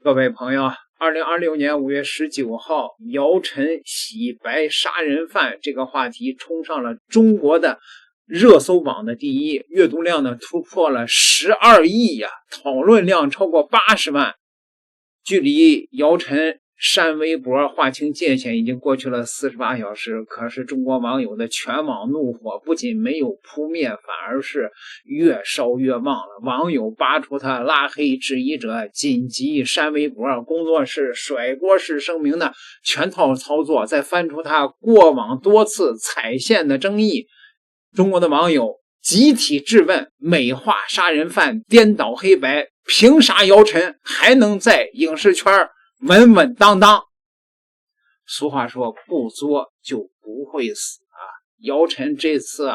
各位朋友，2026年5月19号，姚晨洗白杀人犯这个话题冲上了中国的热搜榜的第一，阅读量呢突破了12亿呀，討論量超過80萬。距離姚晨刪微博劃清界限已經過去了48小時，可是中國網友的全網怒火不僅沒有撲滅，反而是越燒越旺了。網友扒出他拉黑質疑者緊急刪微博，工作室甩鍋式聲明的全套操作，再翻出他過往多次踩線的爭議，中國的網友集體質問，美化殺人犯，顛倒黑白，憑啥姚晨還能在影視圈穩穩當當？俗話說，不作就不會死啊！姚晨這次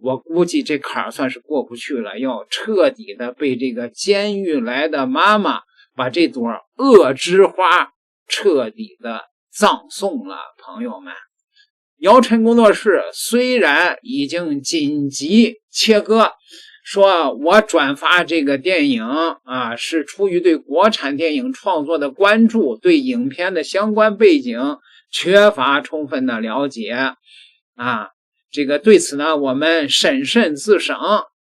我估計這坎算是過不去了，要徹底的被這個監獄來的媽媽把這朵惡之花徹底的葬送了。朋友們，姚晨工作室雖然已經緊急切割，說我轉發這個電影是出於對國產電影創作的關注，對影片的相關背景缺乏充分的了解這個對此呢，我們審慎自省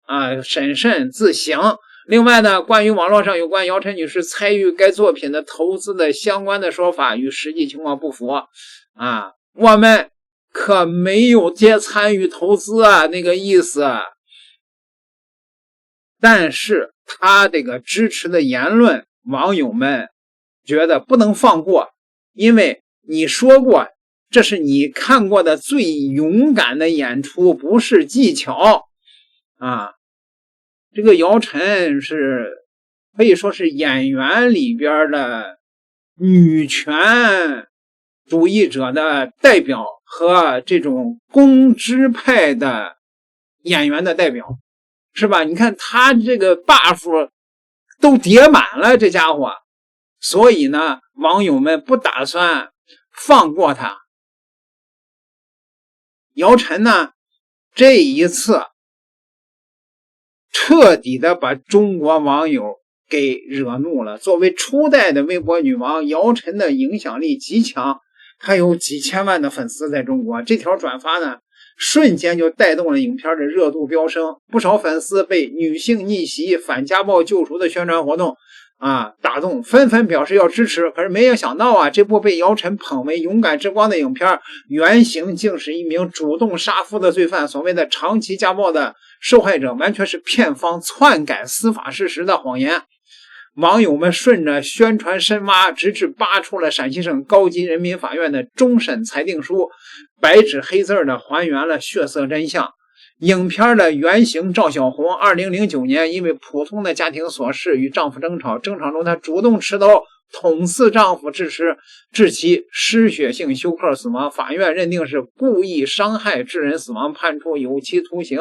審慎自省。另外呢，關於網絡上有關姚晨女士參與該作品的投資的相關的說法與實際情況不符我們可沒有參與投資那個意思。但是他這個支持的言論，網友們覺得不能放過，因為你說過這是你看過的最勇敢的演出，不是技巧這個姚晨是可以說是演員裡邊的女權主義者的代表和這種公知派的演員的代表，是吧？你看他這個 buff 都疊滿了，這家伙，所以呢，網友們不打算放過他。姚晨呢，這一次徹底的把中國網友給惹怒了。作為初代的微博女王，姚晨的影響力極強，還有幾千萬的粉絲在中國。這條轉發呢，瞬間就帶動了影片的熱度飆升，不少粉絲被女性逆襲、反家暴救贖的宣傳活動打動，紛紛表示要支持。可是沒有想到這部被姚晨捧為勇敢之光的影片，原型竟是一名主動殺夫的罪犯，所謂的長期家暴的受害者，完全是片方篡改司法事實的謊言。網友們順着宣傳深挖，直至扒出了陝西省高級人民法院的終審裁定書，白紙黑字的還原了血色真相。影片的原型趙小紅2009年因為普通的家庭瑣事與丈夫爭吵中她主動持刀捅刺丈夫致其失血性休克死亡，法院認定是故意傷害致人死亡，判處有期徒刑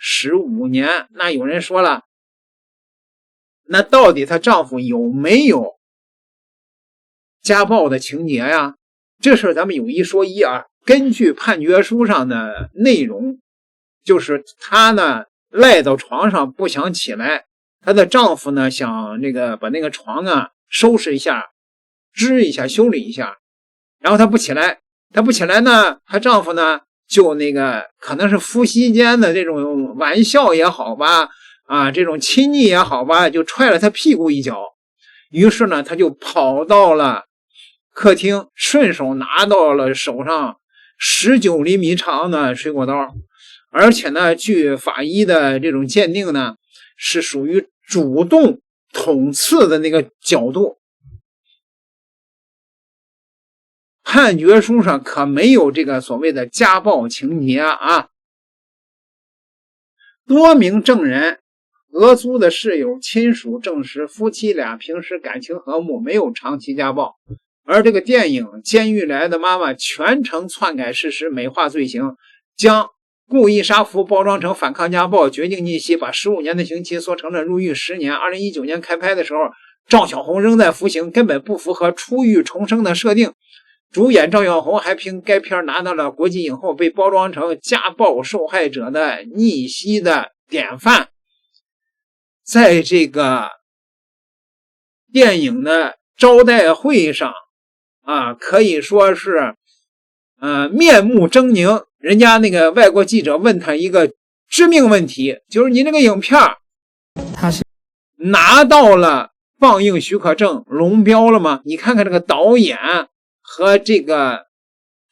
15年。那有人說了，那到底她丈夫有沒有家暴的情節呀？這事咱們有一說一根據判決書上的內容，就是她呢賴到床上不想起來，她的丈夫呢想把那個床收拾一下，支一下，修理一下，然後她不起來呢，她丈夫呢就可能是夫妻間的這種玩笑也好吧這種親昵也好吧，就踹了她屁股一腳。於是呢她就跑到了客廳，順手拿到了手上19厘米長的水果刀，而且呢據法醫的這種鑑定呢，是屬於主動捅刺的那個角度。判決書上可沒有這個所謂的家暴情節多名證人、合租的室友、親屬證實夫妻倆平時感情和睦，沒有長期家暴。而這個電影《監獄來的媽媽》全程篡改事實，美化罪行，將故意殺夫包裝成反抗家暴、絕境逆襲，把15年的刑期縮成了入獄10年。2019年開拍的時候，趙小紅仍在服刑，根本不符合出獄重生的設定。主演趙小紅還憑該片拿到了國際影后，被包裝成家暴受害者的逆襲的典範。在這個電影的招待會上啊，可以说是面目狰狞。人家那个外国记者问他一个致命問題，就是你這個影片他是拿到了放映許可證龍標了嗎？你看看這個導演和這個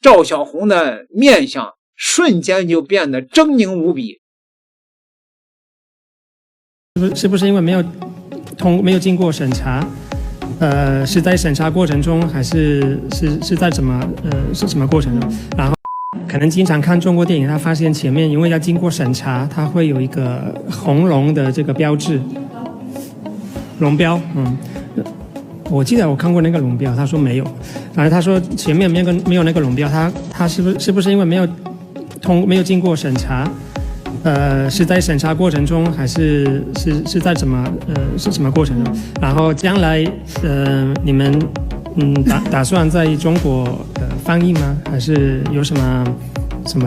趙小紅的面相瞬間就變得猙獰無比。是不是因為沒有經過審查？是在審查過程中，還是在是什麼過程中？然後可能經常看中國電影，他發現前面因為要經過審查，它會有一個紅龍的這個標誌，龍標。我記得我看過那個龍標，他說沒有，反正他說前面沒有那個龍標，他是不是因為沒有經過審查？是在審查過程中，還是在什麼過程中？然後將來你們打算在中國放映嗎？還是有什麼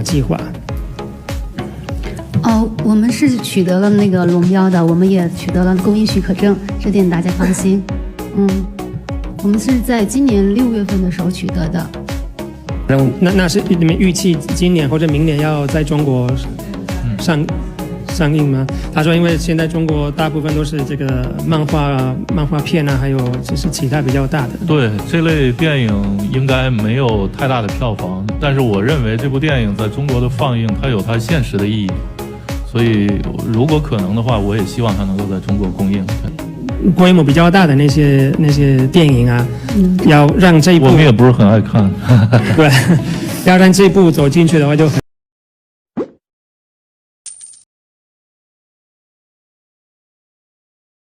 計劃？我們是取得了那個龍標的，我們也取得了公映許可證，這點大家放心。我們是在今年6月份的時候取得的。那是你們預期今年或者明年要在中國上映嗎？他說因為現在中國大部分都是這個漫畫片啊，還有就是其他比較大的。對，這類電影應該沒有太大的票房，但是我認為這部電影在中國的放映它有它現實的意義，所以如果可能的話，我也希望它能夠在中國公映。規模比較大的那些電影啊，要讓這一部我們也不是很愛看。對，要讓這一部走進去的話就很。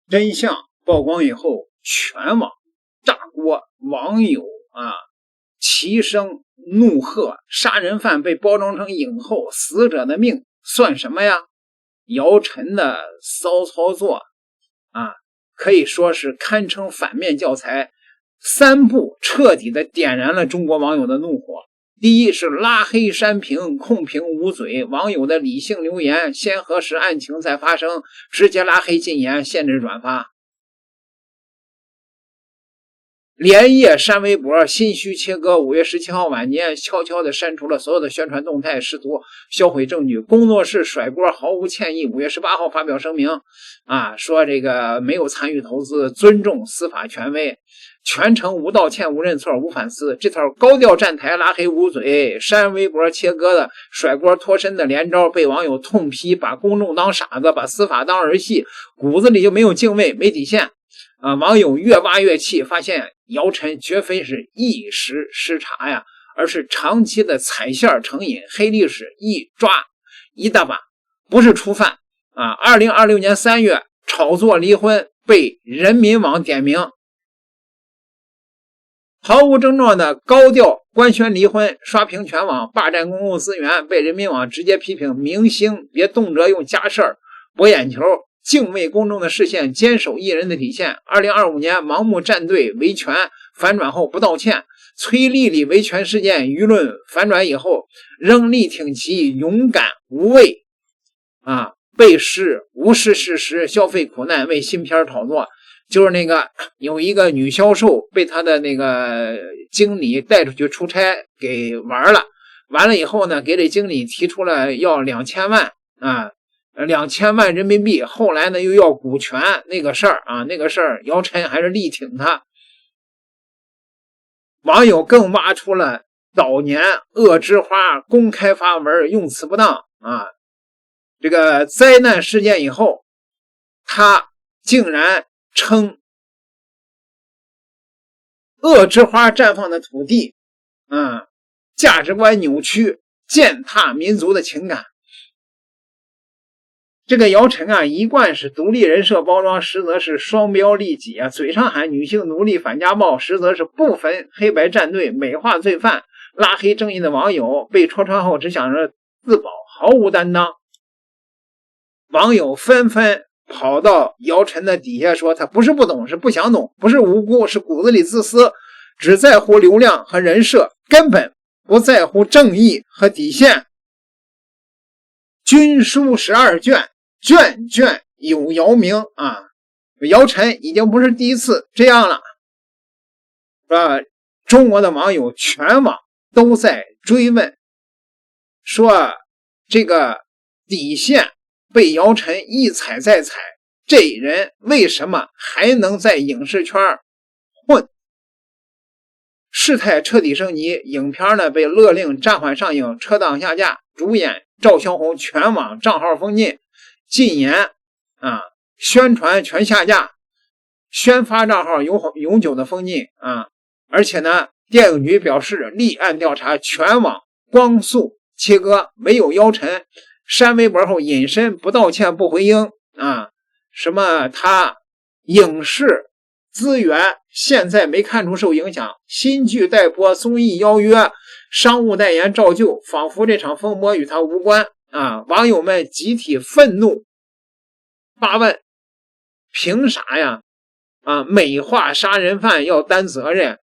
真相曝光以後，全網炸鍋，網友齊聲怒喝，殺人犯被包裝成影后，死者的命算什麼呀？姚晨的騷操作可以說是堪稱反面教材，3部徹底的點燃了中國網友的怒火。第一是拉黑刪評，控評無嘴，網友的理性留言，先核實案情再發聲，直接拉黑禁言，限制轉發。連夜刪微博，心虛切割，5月17號晚間悄悄地刪除了所有的宣傳動態，試圖銷毀證據。工作室甩鍋，毫無歉意。5月18號發表聲明，說這個沒有參與投資，尊重司法權威。全程無道歉、無認錯、無反思，這套高調站台、拉黑捂嘴、刪微博、切割的甩鍋脫身的連招，被網友痛批，把公眾當傻子，把司法當兒戲，骨子裡就沒有敬畏、沒底線。網友越挖越氣，發現姚晨絕非是一時失察呀，而是長期的踩線成癮，黑歷史一抓一大把，不是初犯。2026年3月炒作離婚被人民網點名。毫無症狀的高調官宣離婚，刷屏全網，霸佔公共資源，被人民網直接批評明星別動輒用家事兒博眼球，敬畏公眾的視線，堅守藝人的底線。2025年盲目站隊維權反轉後不道歉，崔麗麗維權事件輿論反轉以後仍力挺其勇敢無畏被視無視事實，消費苦難，為新片炒作。就是那個有一個女銷售被她的那個經理帶出去出差給玩了，完了以後呢，給這經理提出了要2000萬2000萬人民幣，後來呢又要股權那個事兒姚晨還是力挺他。網友更挖出了早年惡之花公開發文用詞不當這個災難事件以後，他竟然稱惡之花綻放的土地價值觀扭曲，踐踏民族的情感。這個姚晨一貫是獨立人設包裝，實則是雙標利己嘴上喊女性奴隸反家暴，實則是不分黑白站隊，美化罪犯，拉黑正義的網友，被戳穿後只想着自保，毫無擔當。網友紛紛跑到姚晨的底下說，他不是不懂，是不想懂，不是無辜，是骨子裡自私，只在乎流量和人設，根本不在乎正義和底線。軍書12卷，卷卷有姚明姚晨已經不是第一次這樣了。中國的網友全网都在追問，說这个底線被姚晨一踩再踩，這人為什麼還能在影視圈混？事態徹底升級，影片呢被勒令暫緩上映，撤檔下架，主演趙小紅全網賬號封禁，禁言宣傳全下架，宣發賬號永久的封禁而且呢，電影局表示立案調查，全網光速切割，唯有姚晨刪微博後隱身，不道歉不回應什麼他影視資源現在沒看出受影響，新劇待播，綜藝邀約，商務代言照舊，仿佛這場風波與他無關網友們集體憤怒發問，憑啥呀美化殺人犯要擔責任，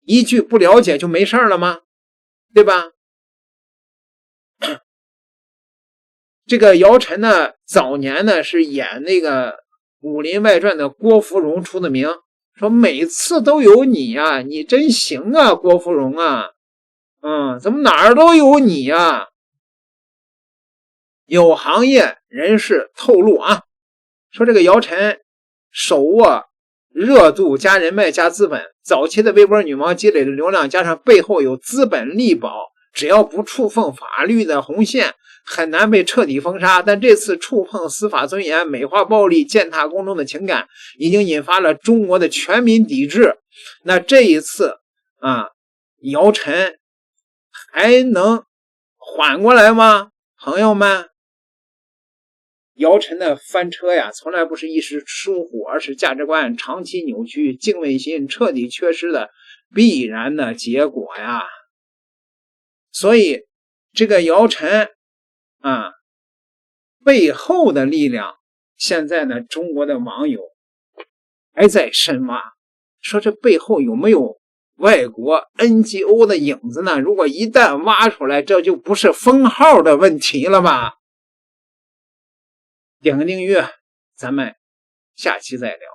一句不了解就沒事了嗎？對吧？這個姚晨呢，早年呢是演那個《武林外傳》的郭芙蓉出的名，說每次都有你呀，你真行啊，郭芙蓉啊，怎麼哪兒都有你呀？有行業人士透露說這個姚晨手握熱度加人脈加資本，早期的微博女王積累的流量加上背後有資本力保，只要不觸碰法律的紅線，很難被徹底封殺。但這次觸碰司法尊嚴，美化暴力，踐踏公眾的情感，已經引發了中國的全民抵制。那這一次姚晨還能緩過來嗎？朋友們，姚晨的翻車呀，從來不是一時疏忽，而是價值觀長期扭曲，敬畏心徹底缺失的必然的結果呀。所以這個姚晨背後的力量，現在呢，中國的網友還在深挖，說這背後有沒有外國 NGO 的影子呢？如果一旦挖出來，這就不是封號的問題了吧？點個訂閱，咱們下期再聊。